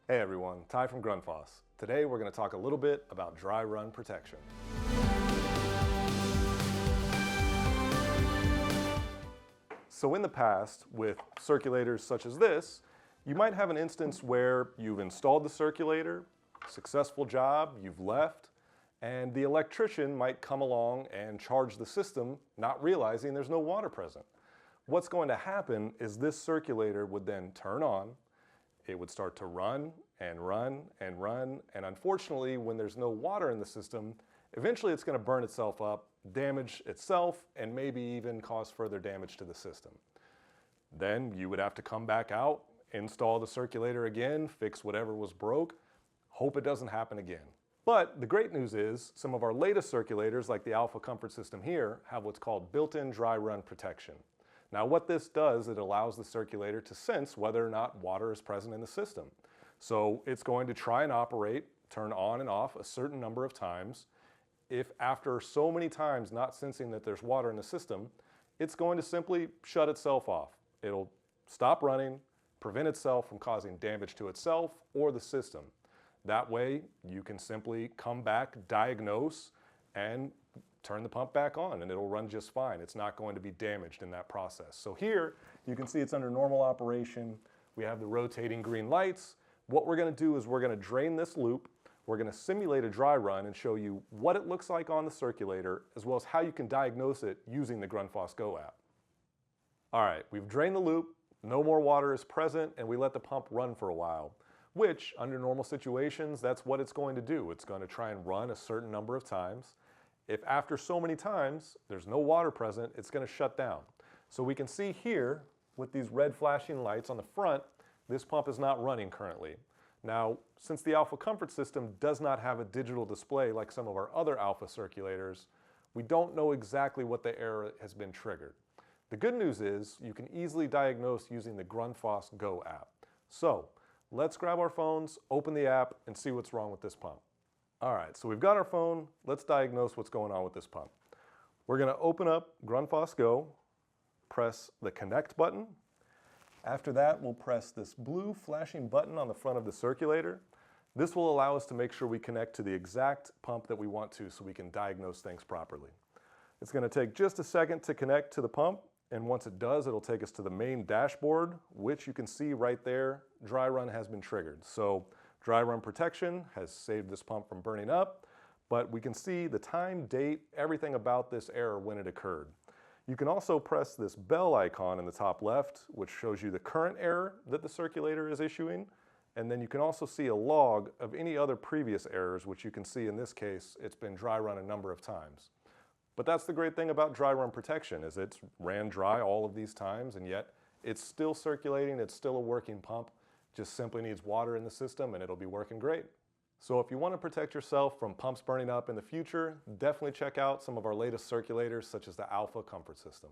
Hey everyone, Ty from Grundfos. Today we're going to talk a little bit about dry run protection. So in the past, with circulators such as this, you might have an instance where you've installed the circulator, successful job, you've left, and the electrician might come along and charge the system, not realizing there's no water present. What's going to happen is this circulator would then turn on, it would start to run and run and run, and unfortunately, when there's no water in the system, eventually it's going to burn itself up, damage itself, and maybe even cause further damage to the system. Then you would have to come back out, install the circulator again, fix whatever was broke, hope it doesn't happen again. But the great news is some of our latest circulators, like the ALPHA Comfort System here, have what's called built-in dry run protection. Now what this does, it allows the circulator to sense whether or not water is present in the system. So it's going to try and operate, turn on and off a certain number of times. If after so many times not sensing that there's water in the system, it's going to simply shut itself off. It'll stop running, prevent itself from causing damage to itself or the system. That way you can simply come back, diagnose, and turn the pump back on and it'll run just fine. It's not going to be damaged in that process. So here you can see it's under normal operation. We have the rotating green lights. What we're going to do is we're going to drain this loop. We're going to simulate a dry run and show you what it looks like on the circulator as well as how you can diagnose it using the Grundfos GO app. All right, we've drained the loop, no more water is present, and we let the pump run for a while, which under normal situations, that's what it's going to do. It's going to try and run a certain number of times. If after so many times there's no water present, it's going to shut down. So we can see here with these red flashing lights on the front, this pump is not running currently. Now, since the ALPHA Comfort System does not have a digital display like some of our other ALPHA circulators, we don't know exactly what the error has been triggered. The good news is you can easily diagnose using the Grundfos GO app. So let's grab our phones, open the app, and see what's wrong with this pump. All right, so we've got our phone. Let's diagnose what's going on with this pump. We're going to open up Grundfos GO, press the connect button. After that, we'll press this blue flashing button on the front of the circulator. This will allow us to make sure we connect to the exact pump that we want to so we can diagnose things properly. It's going to take just a second to connect to the pump, and once it does, it'll take us to the main dashboard, which you can see right there, dry run has been triggered. So dry run protection has saved this pump from burning up, but we can see the time, date, everything about this error when it occurred. You can also press this bell icon in the top left, which shows you the current error that the circulator is issuing, and then you can also see a log of any other previous errors, which you can see in this case, it's been dry run a number of times. But that's the great thing about dry run protection, is it's ran dry all of these times, and yet it's still circulating, it's still a working pump, just simply needs water in the system and it'll be working great. So if you want to protect yourself from pumps burning up in the future, definitely check out some of our latest circulators such as the ALPHA Comfort System.